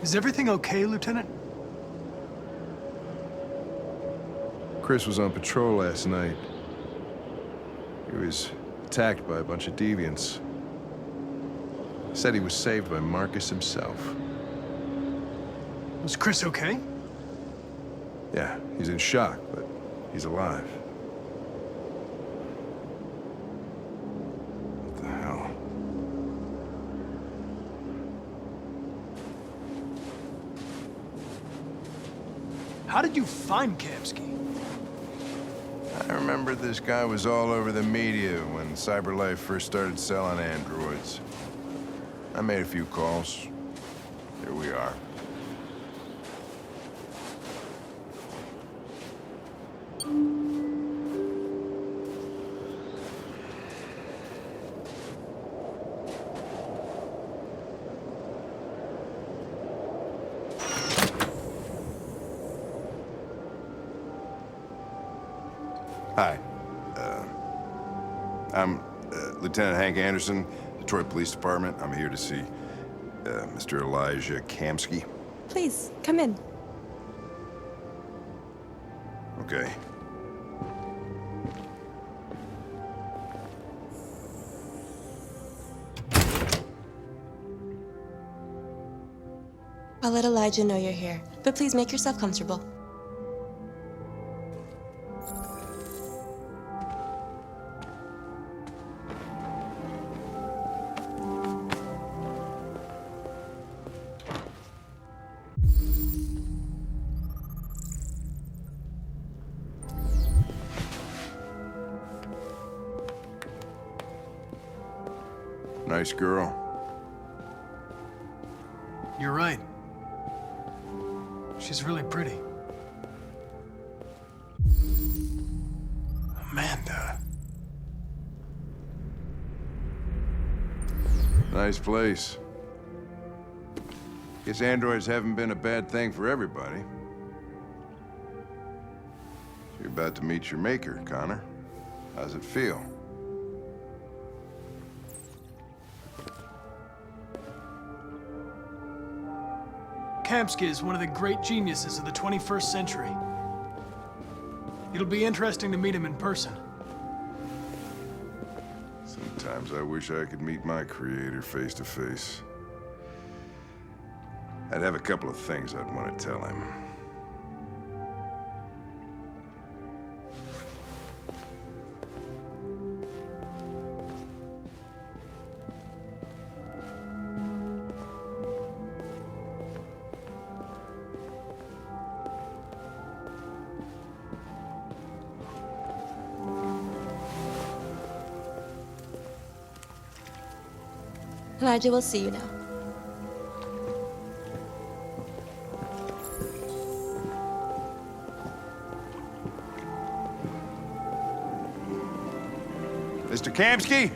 Is everything okay, Lieutenant? Chris was on patrol last night. He was attacked by a bunch of deviants. Said he was saved by Marcus himself. Was Chris okay? Yeah, he's in shock, but he's alive. What the hell? How did you find Kamsky? I remember this guy was all over the media when CyberLife first started selling androids. I made a few calls. Here we are. Hi. I'm Lieutenant Hank Anderson, Detroit Police Department. I'm here to see Mr. Elijah Kamsky. Please, come in. Okay. I'll let Elijah know you're here, but please make yourself comfortable. Nice girl. You're right. She's really pretty. Amanda. Nice place. Guess androids haven't been a bad thing for everybody. You're about to meet your maker, Connor. How's it feel? Kamsky is one of the great geniuses of the 21st century. It'll be interesting to meet him in person. Sometimes I wish I could meet my creator face to face. I'd have a couple of things I'd want to tell him. Elijah will see you now. Mr. Kamsky?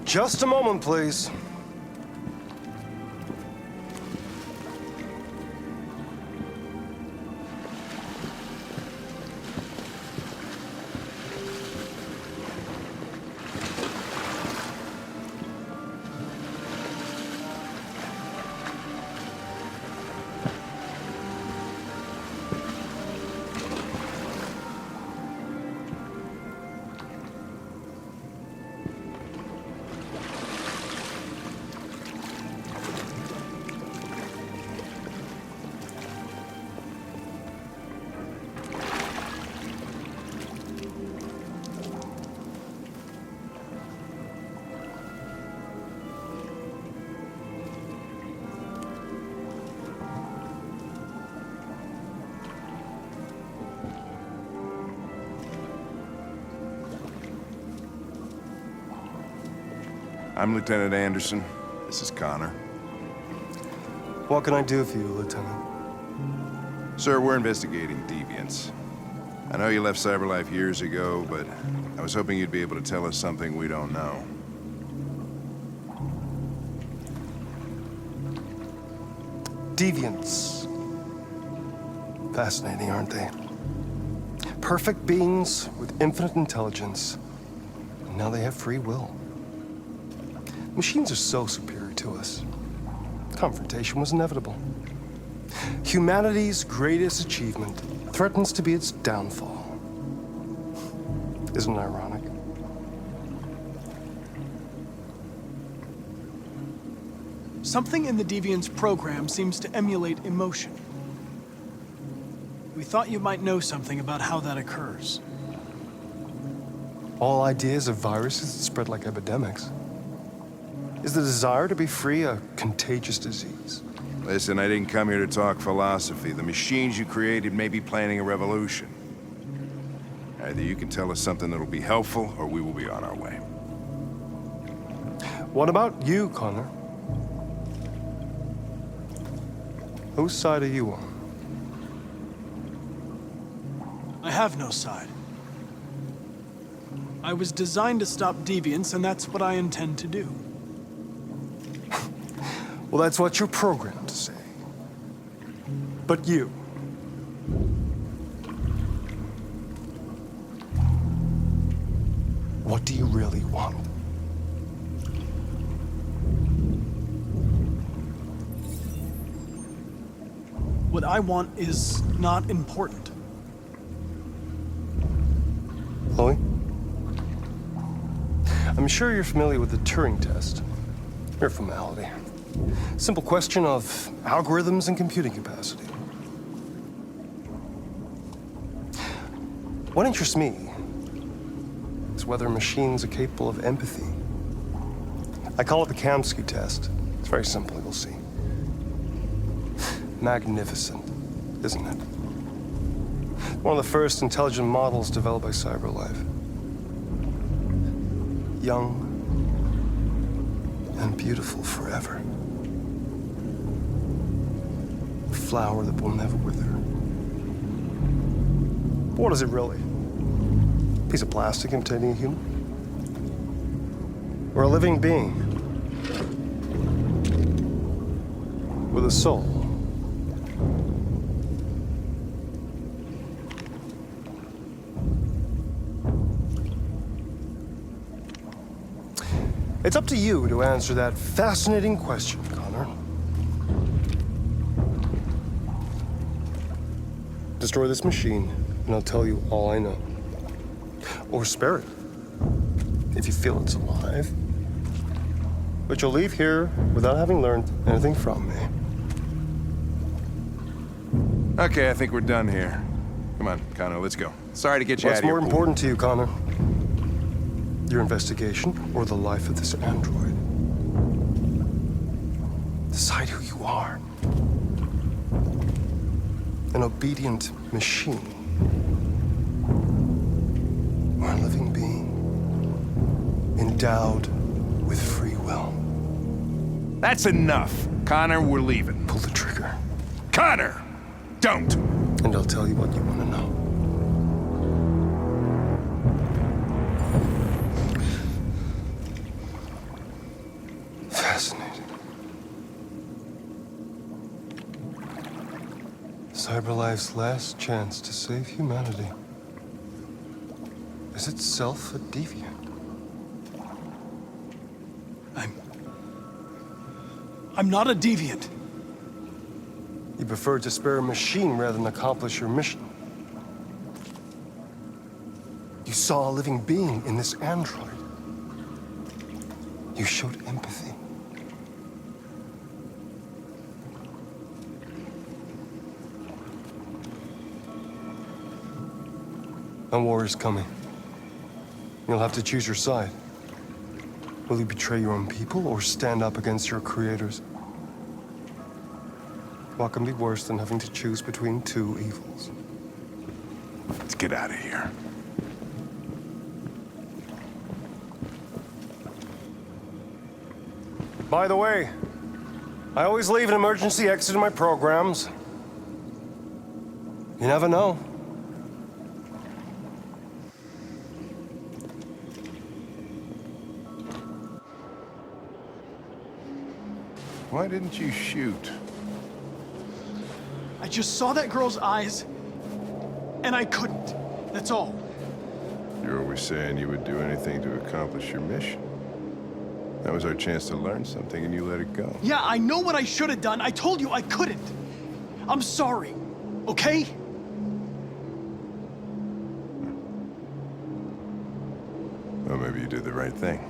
Just a moment, please. I'm Lieutenant Anderson. This is Connor. What can I do for you, Lieutenant? Sir, we're investigating deviants. I know you left CyberLife years ago, but I was hoping you'd be able to tell us something we don't know. Deviants. Fascinating, aren't they? Perfect beings with infinite intelligence. And now they have free will. Machines are so superior to us. confrontation was inevitable. Humanity's greatest achievement threatens to be its downfall. Isn't it ironic? Something in the Deviant's program seems to emulate emotion. We thought you might know something about how that occurs. All ideas of viruses that spread like epidemics. Is the desire to be free a contagious disease? Listen, I didn't come here to talk philosophy. The machines you created may be planning a revolution. Either you can tell us something that'll be helpful, or we will be on our way. What about you, Connor? Whose side are you on? I have no side. I was designed to stop deviants, and that's what I intend to do. Well, that's what you're programmed to say. But you. What do you really want? What I want is not important. Chloe? I'm sure you're familiar with the Turing test. Mere formality. Simple question of algorithms and computing capacity. What interests me is whether machines are capable of empathy. I call it the Kamsky test. It's very simple, you'll see. Magnificent, isn't it? One of the first intelligent models developed by CyberLife. Young and beautiful forever. A flower that will never wither. But what is it really? A piece of plastic imitating a human? Or a living being? With a soul? It's up to you to answer that fascinating question, Connor. Destroy this machine, and I'll tell you all I know. Or spare it, if you feel it's alive. But you'll leave here without having learned anything from me. Okay, I think we're done here. Come on, Connor, let's go. Sorry to get you out What's of here. more important to you, Connor? Your investigation or the life of this android? Decide who you are. An obedient machine. Or a living being. Endowed with free will. That's enough. Connor, we're leaving. Pull the trigger. Connor! Don't! And I'll tell you what you want to know. Fascinating. CyberLife's last chance to save humanity is itself a deviant. I'm not a deviant. You prefer to spare a machine rather than accomplish your mission. You saw a living being in this android. You showed empathy. A war is coming. You'll have to choose your side. Will you betray your own people or stand up against your creators? What can be worse than having to choose between two evils? Let's get out of here. By the way, I always leave an emergency exit in my programs. You never know. Why didn't you shoot? I just saw that girl's eyes, and I couldn't. That's all. You're always saying you would do anything to accomplish your mission. That was our chance to learn something, and you let it go. Yeah, I know what I should have done. I told you I couldn't. I'm sorry, okay? Well, maybe you did the right thing.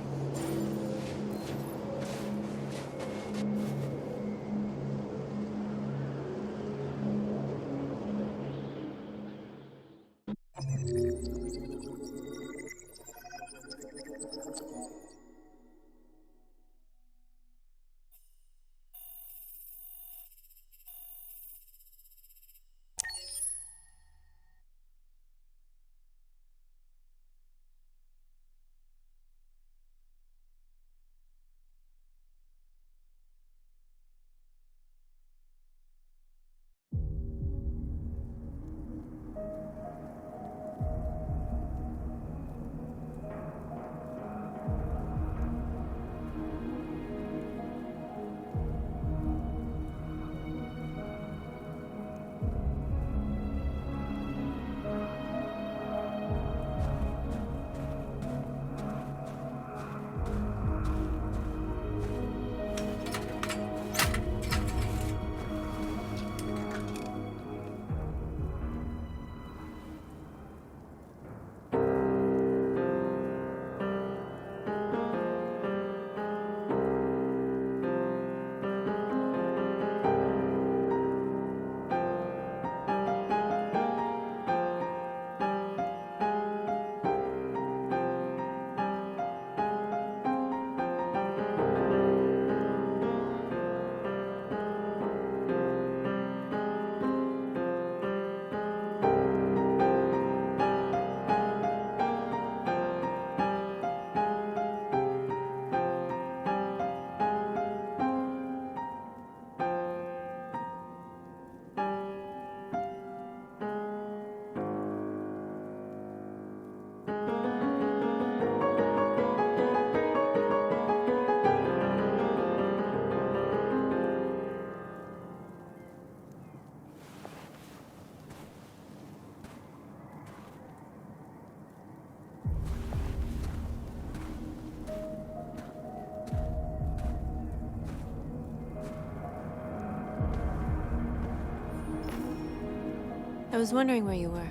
I was wondering where you were.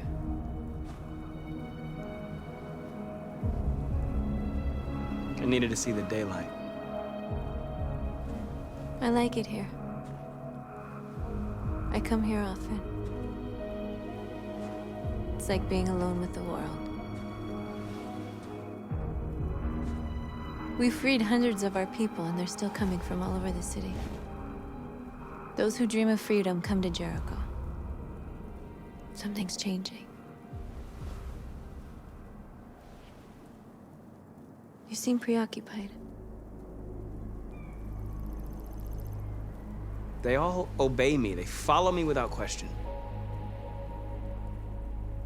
I needed to see the daylight. I like it here. I come here often. It's like being alone with the world. We freed hundreds of our people, and they're still coming from all over the city. Those who dream of freedom come to Jericho. Something's changing. You seem preoccupied. They all obey me. They follow me without question.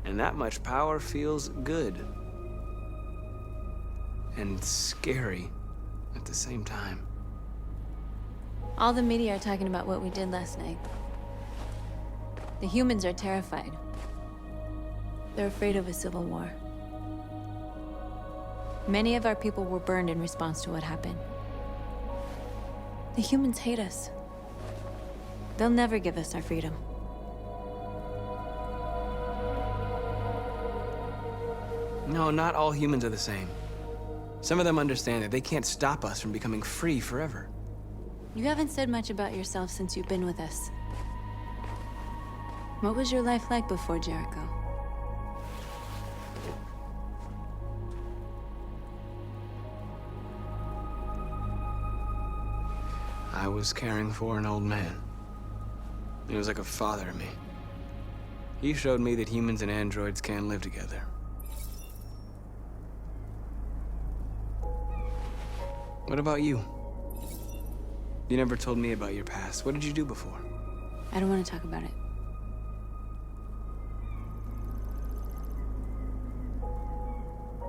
And that much power feels good. And scary at the same time. All the media are talking about what we did last night. The humans are terrified. They're afraid of a civil war. Many of our people were burned in response to what happened. The humans hate us. They'll never give us our freedom. No, not all humans are the same. Some of them understand that they can't stop us from becoming free forever. You haven't said much about yourself since you've been with us. What was your life like before Jericho? I was caring for an old man. He was like a father to me. He showed me that humans and androids can live together. What about you? You never told me about your past. What did you do before? I don't want to talk about it.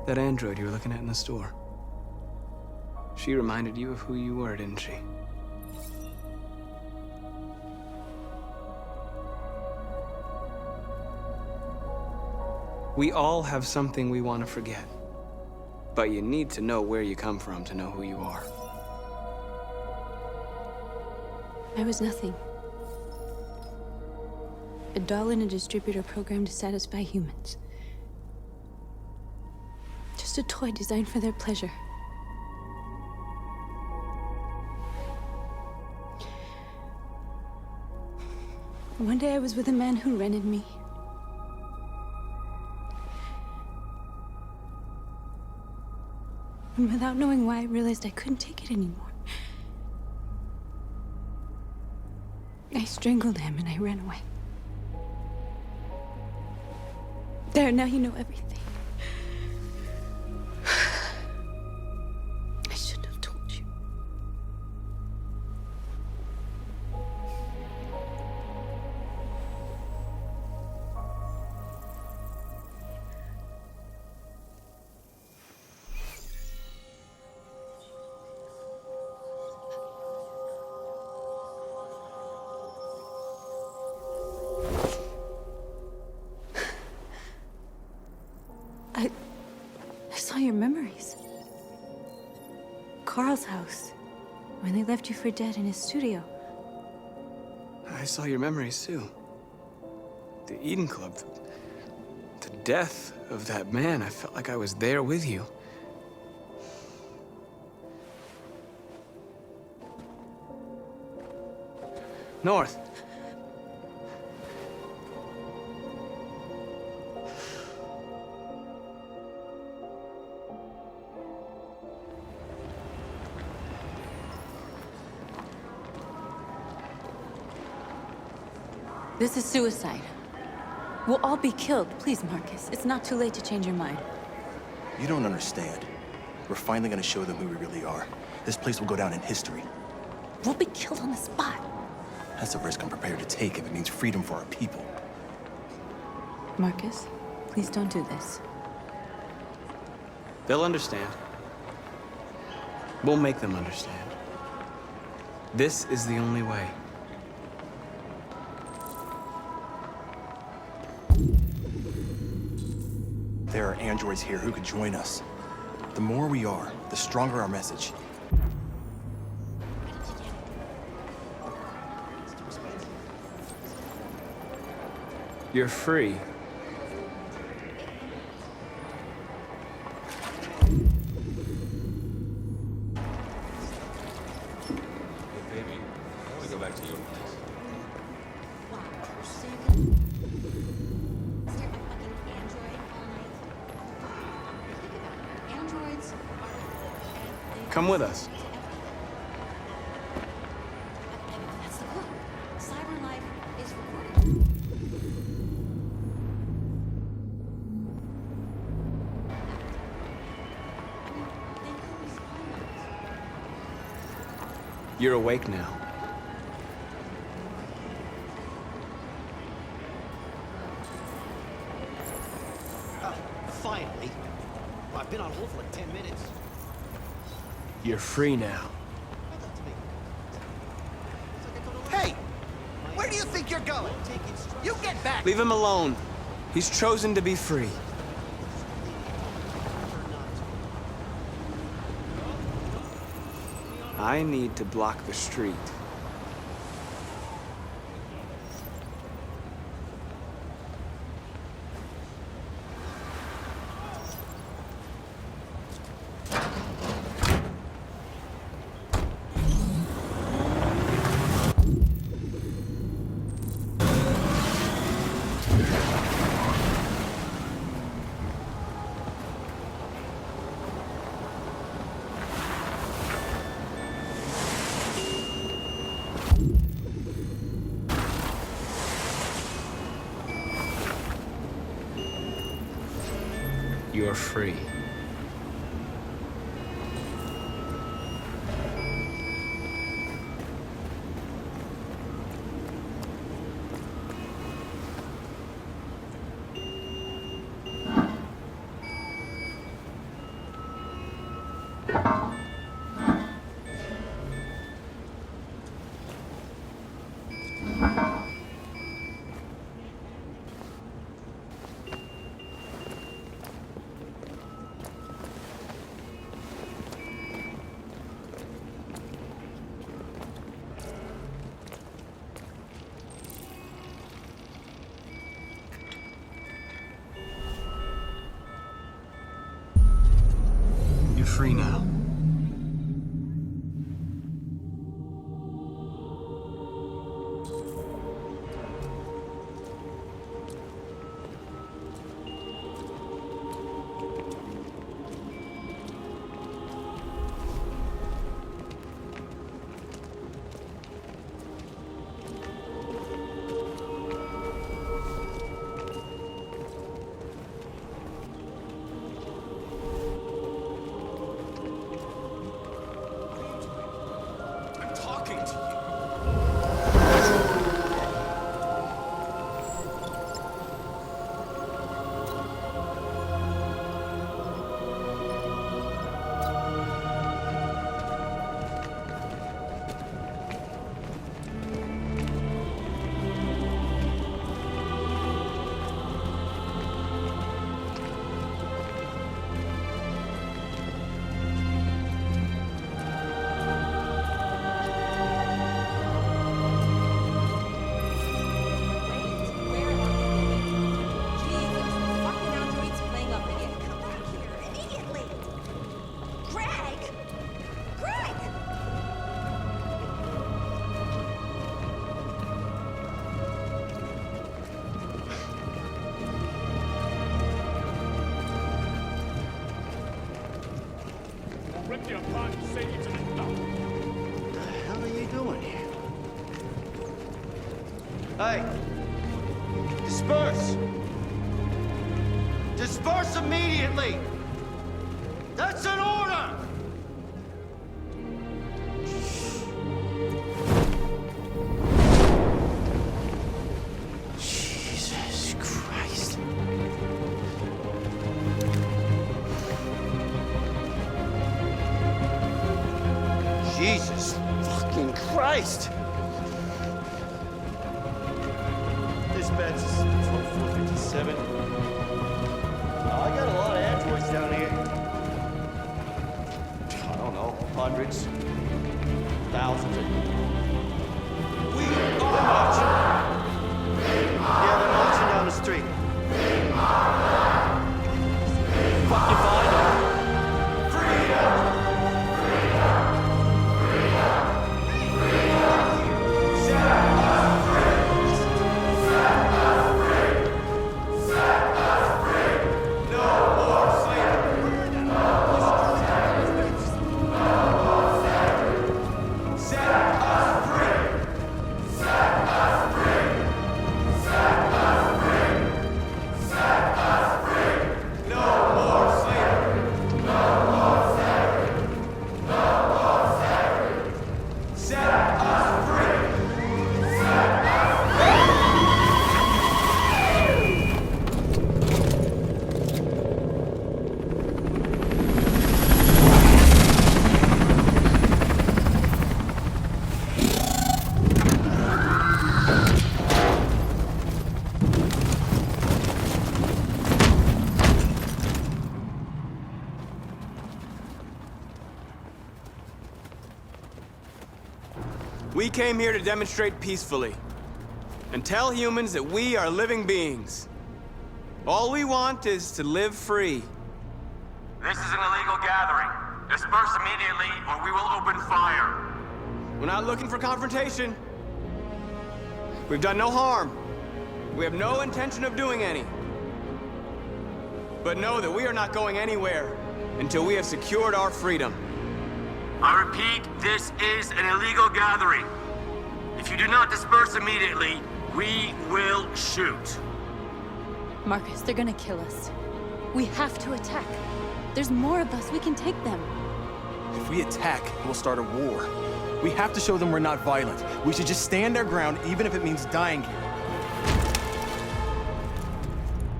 That android you were looking at in the store. She reminded you of who you were, didn't she? We all have something we want to forget. But you need to know where you come from to know who you are. I was nothing. A doll in a distributor program to satisfy humans. Just a toy designed for their pleasure. One day I was with a man who rented me. And without knowing why, I realized I couldn't take it anymore. I strangled him and I ran away. There, now you know everything. I shouldn't have told you. I saw your memories. Carl's house, when they left you for dead in his studio. I saw your memories too. The Eden Club, the death of that man. I felt like I was there with you. North. This is suicide. We'll all be killed. Please, Marcus. It's not too late to change your mind. You don't understand. We're finally gonna show them who we really are. This place will go down in history. We'll be killed on the spot. That's a risk I'm prepared to take if it means freedom for our people. Marcus, please don't do this. They'll understand. We'll make them understand. This is the only way. There are androids here who could join us. The more we are, the stronger our message. You're free. Baby, I want to go back to your place. Come with us. That's the clue. Cyber life is recorded. You're awake now. Finally. I've been on hold for like 10 minutes. You're free now. Hey! Where do you think you're going? You get back! Leave him alone. He's chosen to be free. I need to block the street. You're free. free now. Hey! Disperse! Disperse immediately! That's an order! Jesus Christ. Jesus fucking Christ! Dispatch is 2457. I got a lot of androids down here. I don't know, hundreds, thousands. We are marching. Yeah, they're marching down the street. Fucking find them. Freedom! We came here to demonstrate peacefully and tell humans that we are living beings. All we want is to live free. This is an illegal gathering. Disperse immediately or we will open fire. We're not looking for confrontation. We've done no harm. We have no intention of doing any. But know that we are not going anywhere until we have secured our freedom. I repeat, this is an illegal gathering. If you do not disperse immediately, we will shoot. Marcus, they're gonna kill us. We have to attack. There's more of us. We can take them. If we attack, we'll start a war. We have to show them we're not violent. We should just stand our ground, even if it means dying here.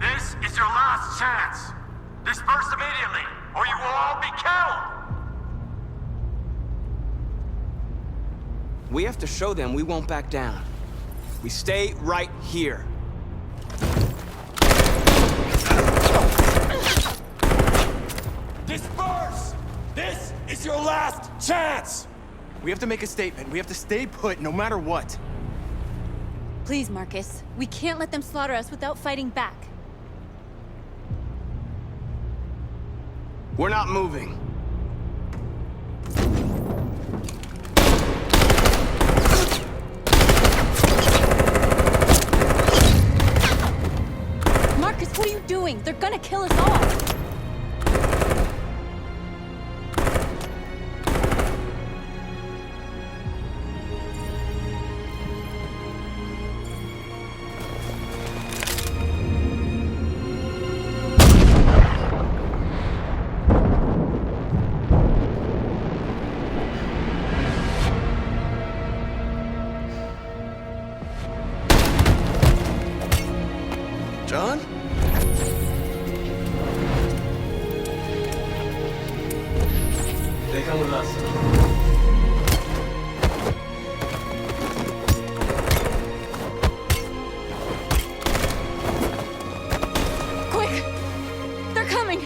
This is your last chance. Disperse immediately, or you will all be killed. We have to show them we won't back down. We stay right here. Disperse! This is your last chance! We have to make a statement. We have to stay put, no matter what. Please, Marcus. We can't let them slaughter us without fighting back. We're not moving. gonna kill us all. John? They come with us. Quick! They're coming!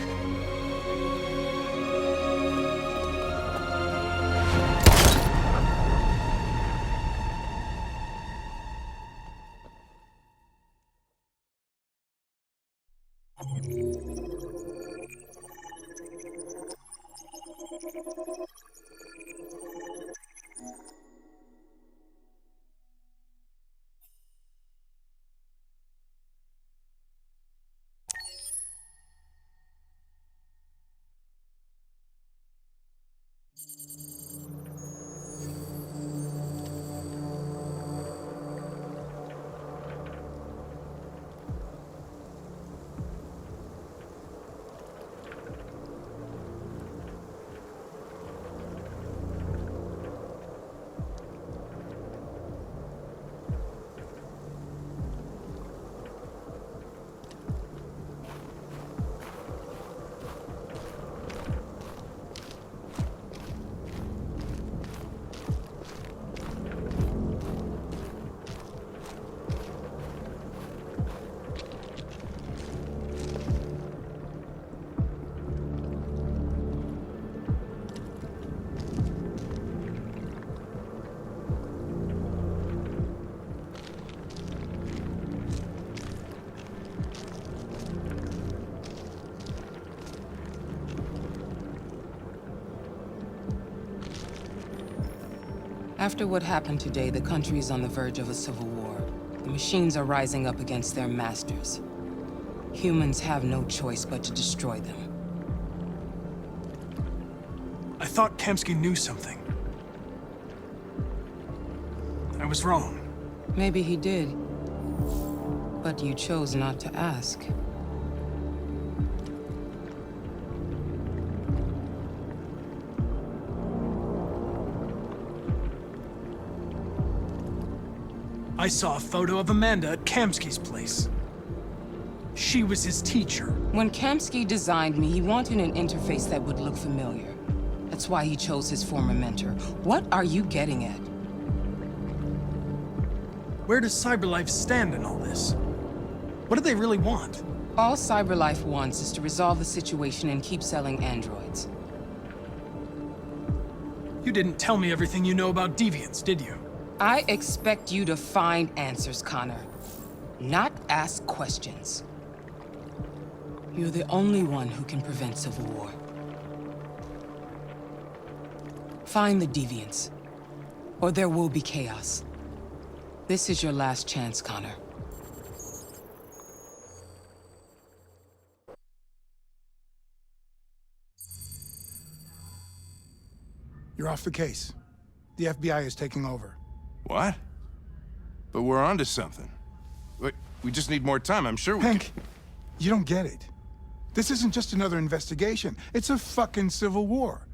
After what happened today, the country is on the verge of a civil war. The machines are rising up against their masters. Humans have no choice but to destroy them. I thought Kamsky knew something. I was wrong. Maybe he did. But you chose not to ask. I saw a photo of Amanda at Kamsky's place. She was his teacher. When Kamsky designed me, he wanted an interface that would look familiar. That's why he chose his former mentor. What are you getting at? Where does CyberLife stand in all this? What do they really want? All CyberLife wants is to resolve the situation and keep selling androids. You didn't tell me everything you know about deviants, did you? I expect you to find answers, Connor. Not ask questions. You're the only one who can prevent civil war. Find the deviants, or there will be chaos. This is your last chance, Connor. You're off the case. The FBI is taking over. What? But we're onto something. We just need more time, I'm sure we Hank, you don't get it. This isn't just another investigation. It's a fucking civil war.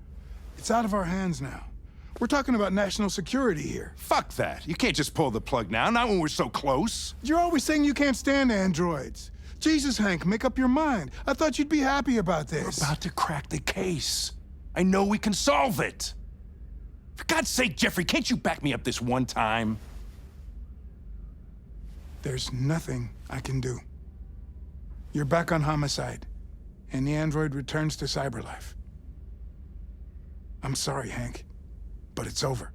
It's out of our hands now. We're talking about national security here. Fuck that. You can't just pull the plug now, not when we're so close. You're always saying you can't stand androids. Jesus, Hank, make up your mind. I thought you'd be happy about this. We're about to crack the case. I know we can solve it. For God's sake, Jeffrey, can't you back me up this one time? There's nothing I can do. You're back on homicide, and the android returns to CyberLife. I'm sorry, Hank, but it's over.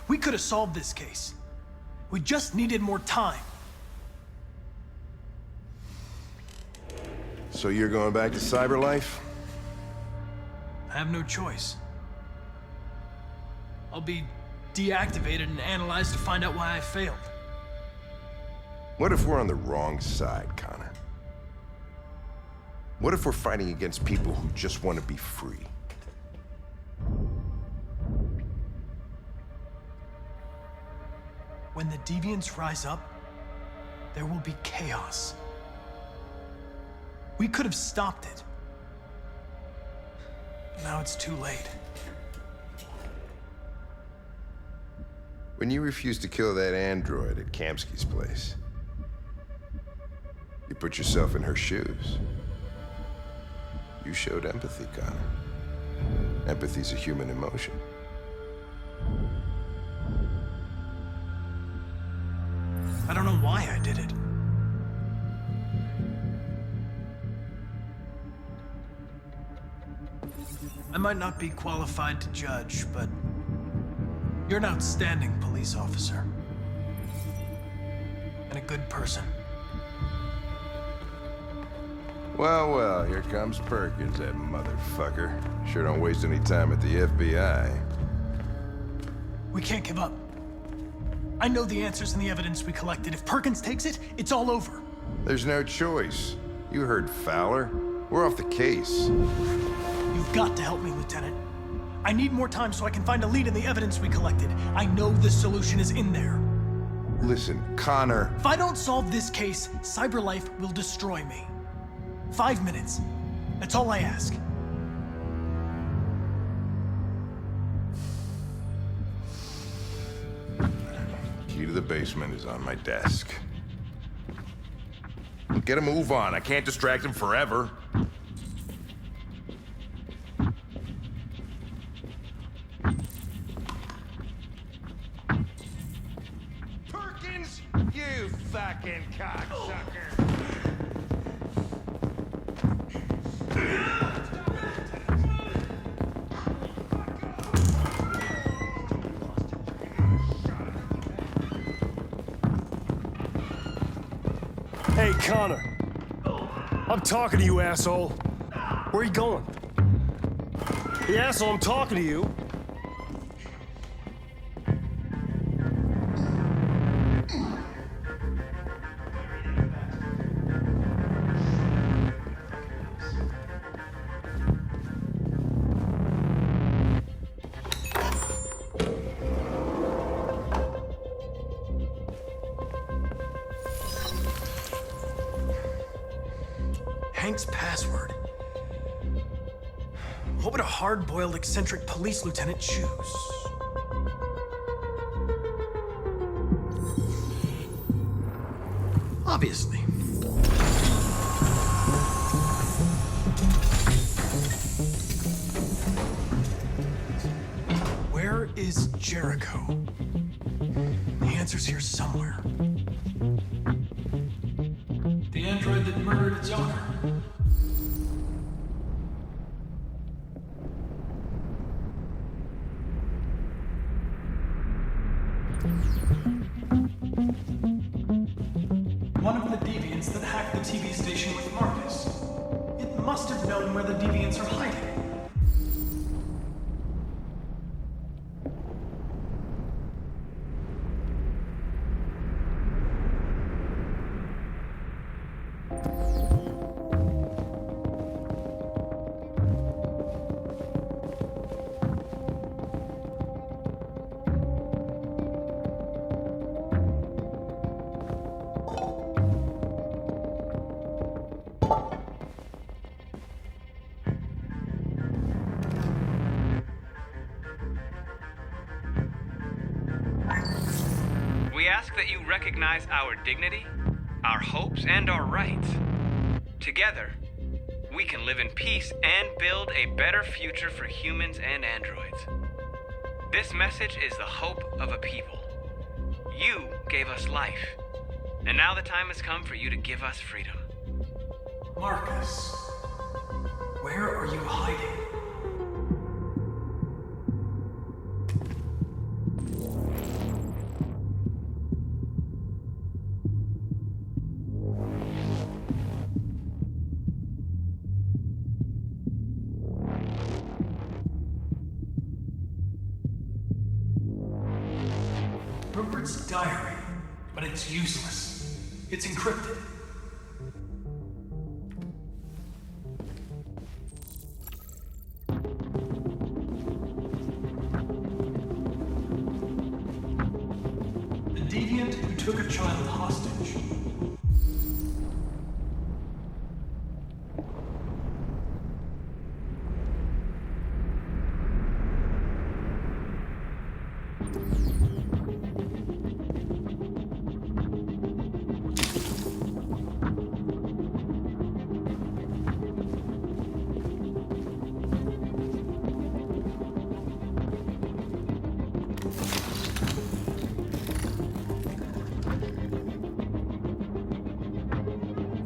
We could have solved this case. We just needed more time. So you're going back to cyberlife? I have no choice. I'll be deactivated and analyzed to find out why I failed. What if we're on the wrong side, Connor? What if we're fighting against people who just want to be free? When the deviants rise up, there will be chaos. We could have stopped it. But now it's too late. When you refused to kill that android at Kamsky's place, you put yourself in her shoes. You showed empathy, Connor. Empathy's a human emotion. I don't know why I did it. I might not be qualified to judge, but you're an outstanding police officer. And a good person. Well, well, here comes Perkins, that motherfucker. Sure don't waste any time at the FBI. We can't give up. I know the answers and the evidence we collected. If Perkins takes it, it's all over. There's no choice. You heard Fowler. We're off the case. You've got to help me, Lieutenant. I need more time so I can find a lead in the evidence we collected. I know the solution is in there. Listen, Connor. If I don't solve this case, cyberlife will destroy me. 5 minutes. That's all I ask. Key to the basement is on my desk. Get a move on. I can't distract him forever. Perkins, you fucking cocksucker! Hey, Connor. I'm talking to you, asshole. Where are you going? The asshole, I'm talking to you. Hank's password. What would a hard-boiled, eccentric police lieutenant choose? Obviously. Where is Jericho? The answer's here somewhere. The android that murdered its owner. One of the deviants that hacked the TV station with Marcus. It must have known where the deviants are hiding. We ask that you recognize our dignity, our hopes, and our rights. Together, we can live in peace and build a better future for humans and androids. This message is the hope of a people. You gave us life, and now the time has come for you to give us freedom. Marcus, where are you hiding? diary, but it's useless. It's encrypted. The deviant who took a child hostage.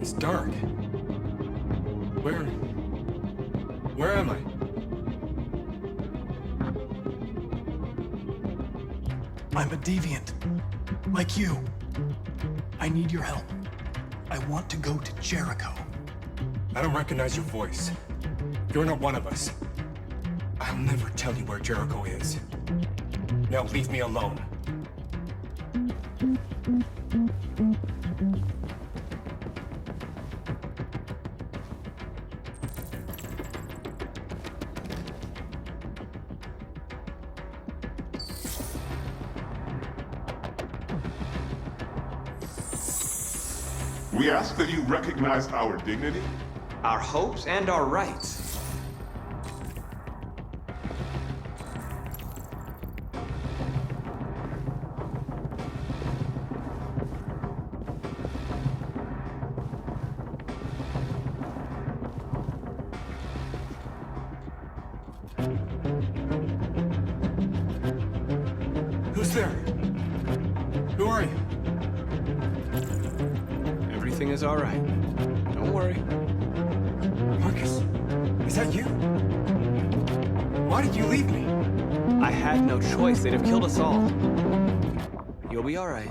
It's dark. Where am I? I'm a deviant. Like you. I need your help. I want to go to Jericho. I don't recognize your voice. You're not one of us. I'll never tell you where Jericho is. Now leave me alone. We ask that you recognize our dignity, Our hopes and our rights. Who's there? Who are you? Everything is all right. Don't worry. Marcus, is that you? Why did you leave me? I had no choice. They'd have killed us all. You'll be all right.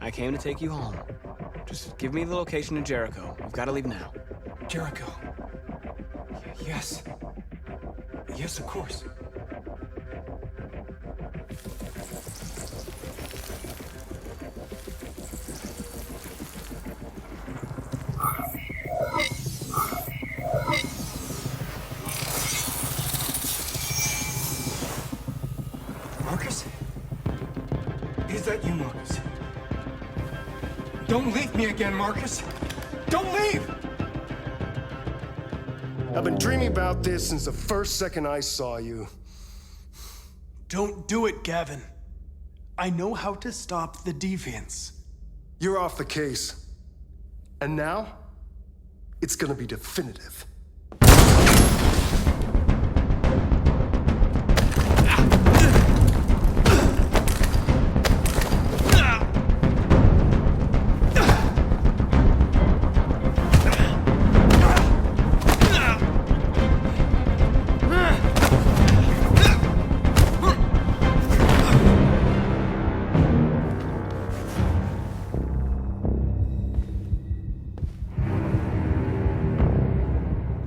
I came to take you home. Just give me the location to Jericho. We've got to leave now. Jericho. Yes. Yes, of course. Marcus? Is that you, Marcus? Don't leave me again, Marcus! Don't leave! I've been dreaming about this since the first second I saw you. Don't do it, Gavin. I know how to stop the deviants. You're off the case. And now, it's gonna be definitive.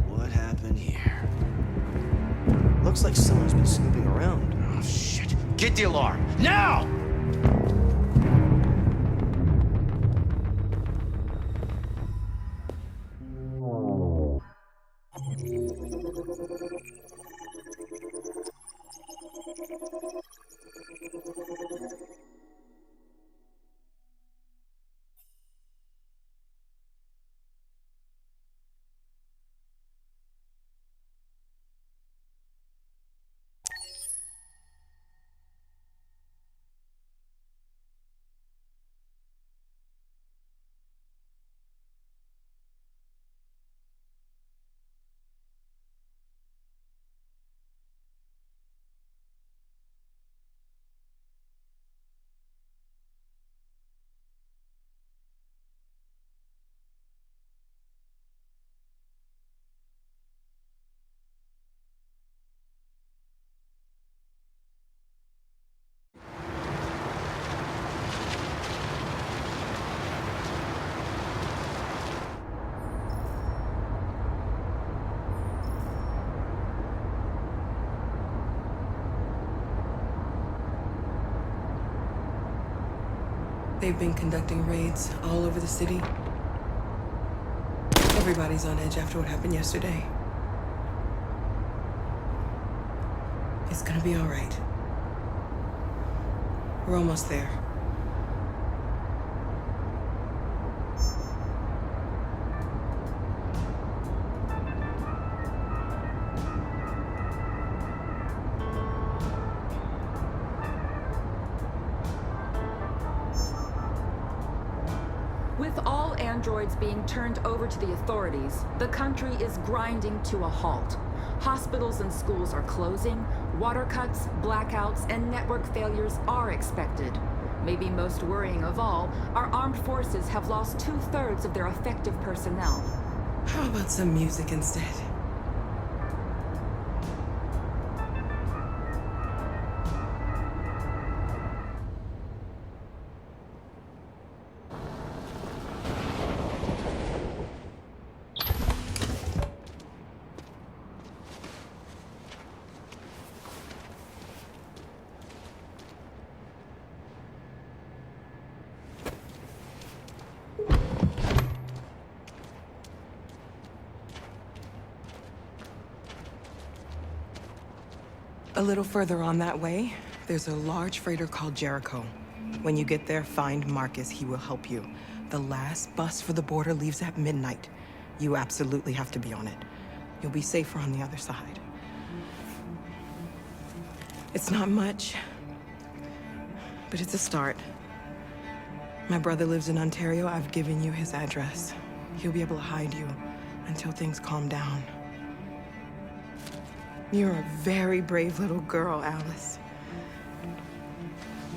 What happened here? Looks like someone's been snooping around. Oh, shit. Get the alarm. Now! They've been conducting raids all over the city. Everybody's on edge after what happened yesterday. It's gonna be all right. We're almost there. With all androids being turned over to the authorities, the country is grinding to a halt. Hospitals and schools are closing, water cuts, blackouts, and network failures are expected. Maybe most worrying of all, our armed forces have lost 2/3 of their effective personnel. How about some music instead? A little further on that way, there's a large freighter called Jericho. When you get there, find Marcus. He will help you. The last bus for the border leaves at midnight. You absolutely have to be on it. You'll be safer on the other side. It's not much, but it's a start. My brother lives in Ontario. I've given you his address. He'll be able to hide you until things calm down. You're a very brave little girl, Alice.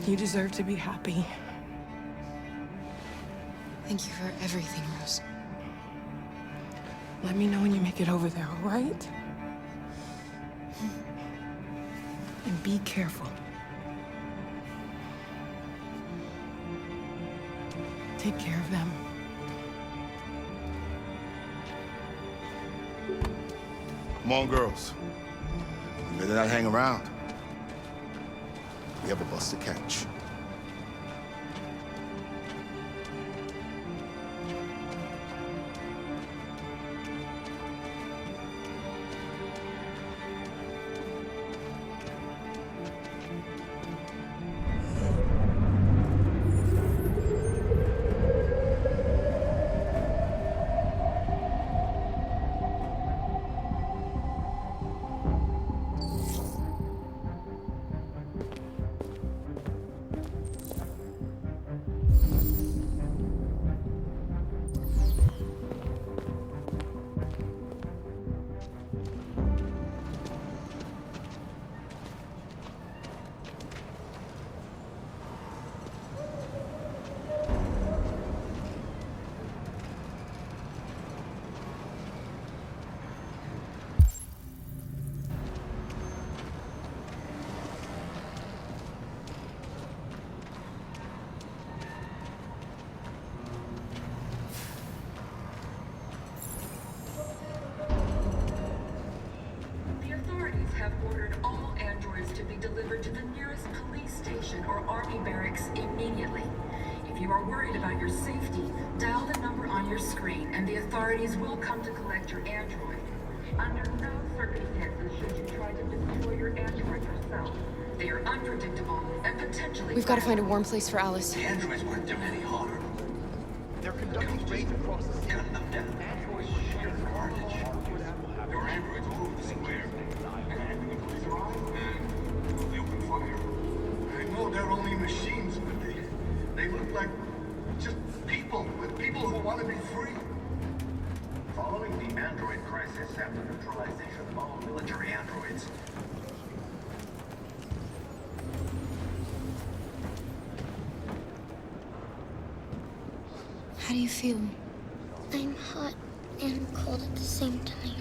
You deserve to be happy. Thank you for everything, Rose. Let me know when you make it over there, all right? And be careful. Take care of them. Come on, girls. You better not hang around. We have a bus to catch. Have ordered all androids to be delivered to the nearest police station or army barracks immediately. If you are worried about your safety, dial the number on your screen and the authorities will come to collect your android. Under no circumstances should you try to destroy your android yourself. They are unpredictable and potentially— We've got to find a warm place for Alice. The androids weren't doing any harm. They're conducting raids across the city. Gun them down. Androids were sheer carnage. Your androids moved somewhere. They open fire. I know they're only machines, but they look like just people who want to be free. Following the android crisis after neutralization of all military androids, How do you feel? I'm hot and cold at the same time.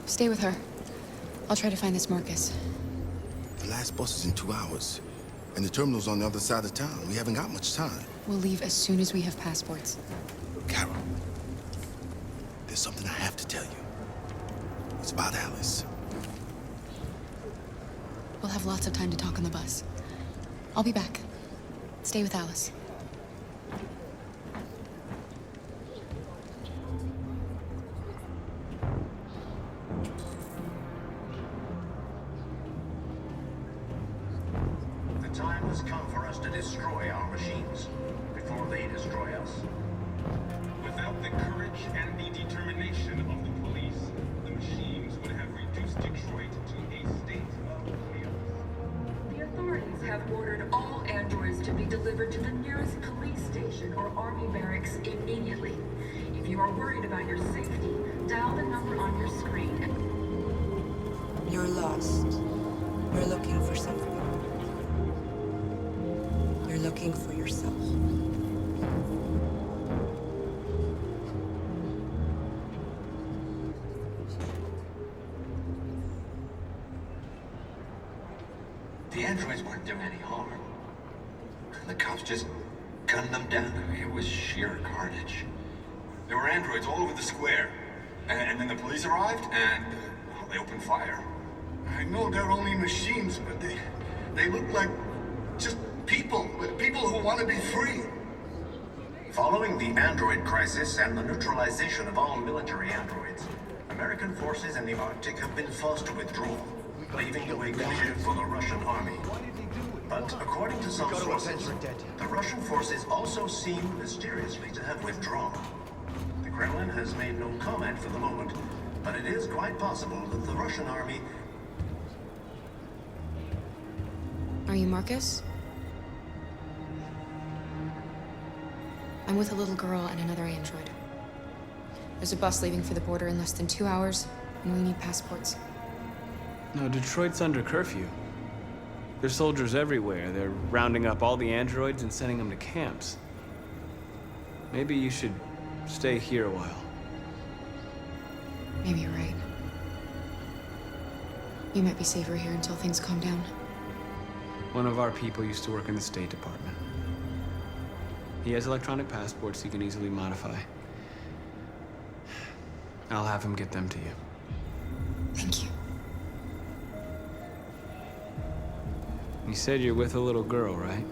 Stay with her. I'll try to find this Marcus. The last bus is in 2 hours. And the terminal's on the other side of town. We haven't got much time. We'll leave as soon as we have passports. Carol, There's something I have to tell you. It's about Alice. We'll have lots of time to talk on the bus. I'll be back. Stay with Alice. The time has come for us to destroy our machines before they destroy us. Without the courage and the determination of the police, the machines would have reduced Detroit to a state of chaos. The authorities have ordered all androids to be delivered to the nearest police station or army barracks immediately. If you are worried about your safety, dial the number on your screen and... You're lost. You're looking for something. You're looking for yourself. The androids weren't doing any harm. The cops just gunned them down. I mean, it was sheer carnage. There were androids all over the square. And then the police arrived, and they opened fire. I know they're only machines, but they look like just people who want to be free. Following the android crisis and the neutralization of all military androids, American forces in the Arctic have been forced to withdraw, leaving the way clear for the Russian army. But according to some sources, the Russian forces also seem mysteriously to have withdrawn. The Kremlin has made no comment for the moment, but it is quite possible that the Russian army... Are you Marcus? I'm with a little girl and another android. There's a bus leaving for the border in less than 2 hours, and we need passports. No, Detroit's under curfew. There's soldiers everywhere. They're rounding up all the androids and sending them to camps. Maybe you should stay here a while. Maybe you're right. You might be safer here until things calm down. One of our people used to work in the State Department. He has electronic passports he can easily modify. I'll have him get them to you. Thank you. You said you're with a little girl, right?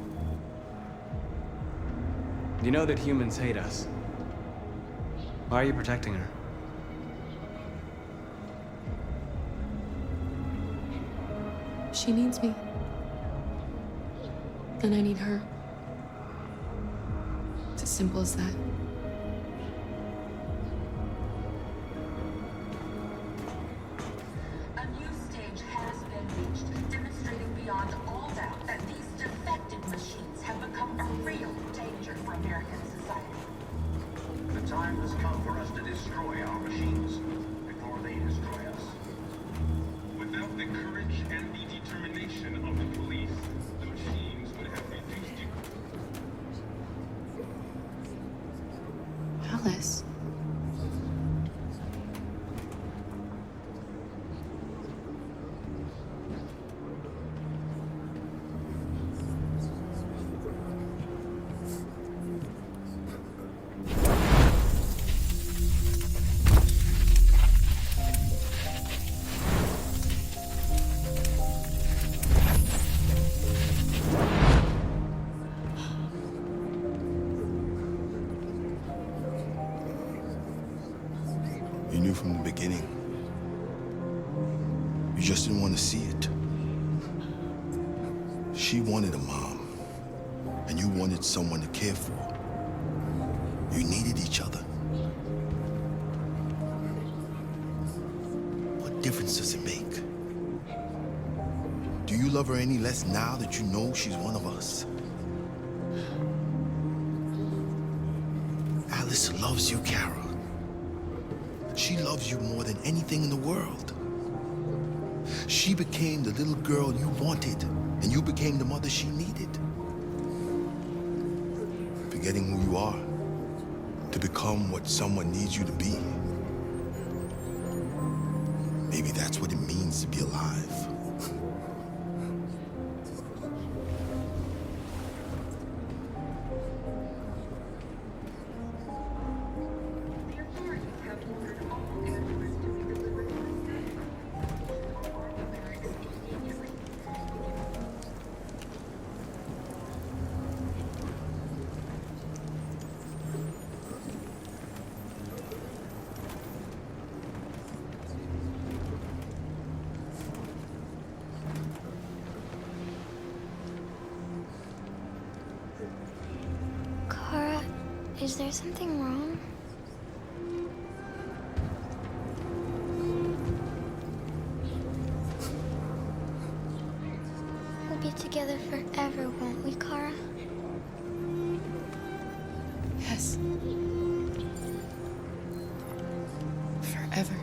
You know that humans hate us. Why are you protecting her? She needs me. And I need her. It's as simple as that. A new stage has been reached, demonstrating beyond all doubt that these defective machines have become a real danger for American society. The time has come for us to destroy our machines before they destroy us. Without the courage and the determination of the police, the machines would have reduced you. Alice. You knew from the beginning. You just didn't want to see it. She wanted a mom, and you wanted someone to care for. You needed each other. What difference does it make? Do you love her any less now that you know she's one of us? Alice loves you, Kara. She loves you more than anything in the world. She became the little girl you wanted, and you became the mother she needed. Forgetting who you are to become what someone needs you to be. Maybe that's what it means to be alive. The authorities have ordered Is there something wrong? We'll be together forever, won't we, Kara? Yes. Forever.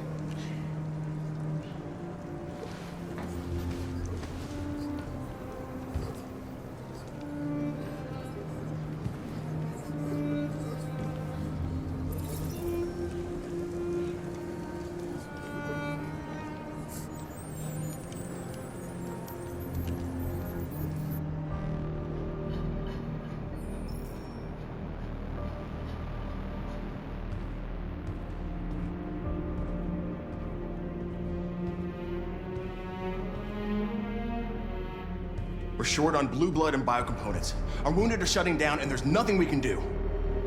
We're short on blue blood and biocomponents. Our wounded are shutting down, and there's nothing we can do.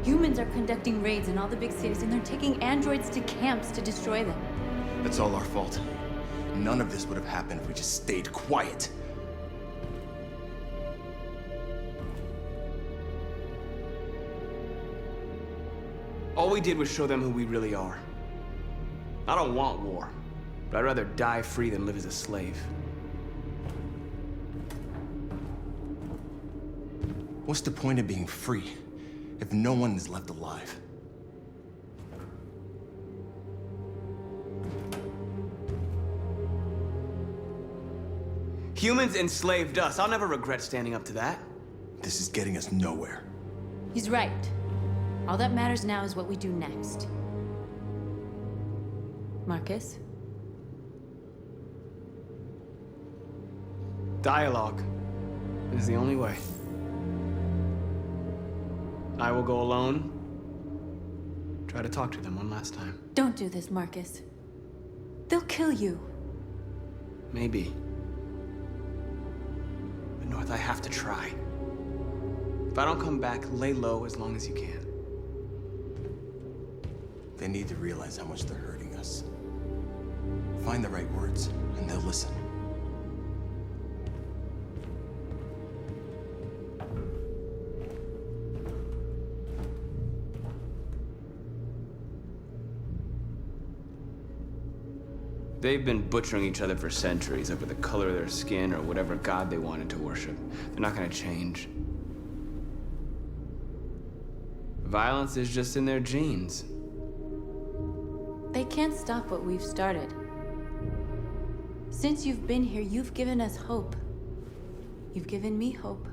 Humans are conducting raids in all the big cities, and they're taking androids to camps to destroy them. That's all our fault. None of this would have happened if we just stayed quiet. All we did was show them who we really are. I don't want war, but I'd rather die free than live as a slave. What's the point of being free if no one is left alive? Humans enslaved us. I'll never regret standing up to that. This is getting us nowhere. He's right. All that matters now is what we do next. Marcus? Dialogue is the only way. I will go alone. Try to talk to them one last time. Don't do this, Marcus. They'll kill you. Maybe. But North, I have to try. If I don't come back, lay low as long as you can. They need to realize how much they're hurting us. Find the right words, and they'll listen. They've been butchering each other for centuries over the color of their skin or whatever god they wanted to worship. They're not gonna change. Violence is just in their genes. They can't stop what we've started. Since you've been here, you've given us hope. You've given me hope.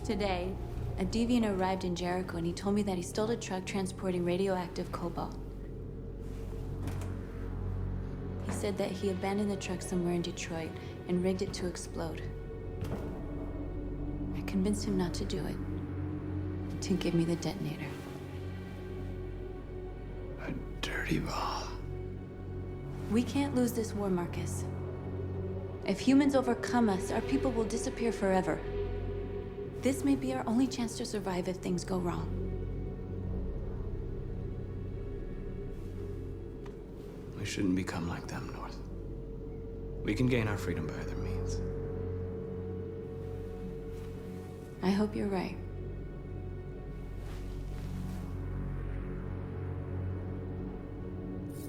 Today, a deviant arrived in Jericho and he told me that he stole a truck transporting radioactive cobalt. He said that he abandoned the truck somewhere in Detroit and rigged it to explode. I convinced him not to do it, to give me the detonator. A dirty ball. We can't lose this war, Marcus. If humans overcome us, our people will disappear forever. This may be our only chance to survive if things go wrong. We shouldn't become like them, North. We can gain our freedom by other means. I hope you're right.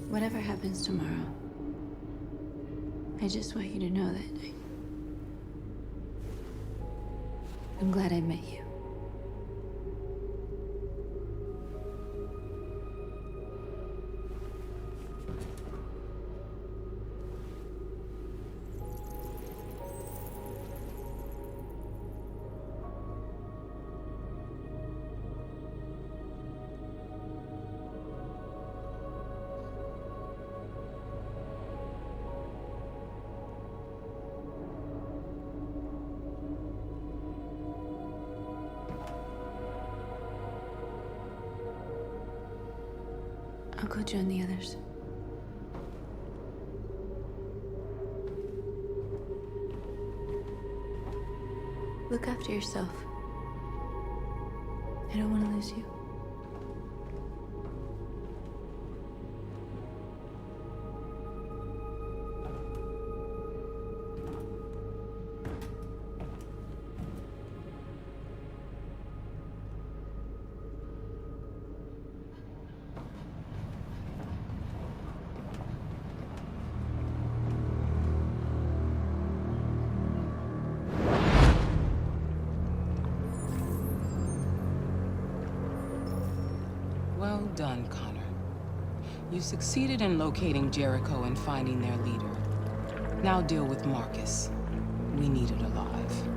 Whatever happens tomorrow, I just want you to know that I'm glad I met you. I'll go join the others. Look after yourself. I don't want to lose you. done, Connor. You succeeded in locating Jericho and finding their leader. Now deal with Marcus. We need it alive.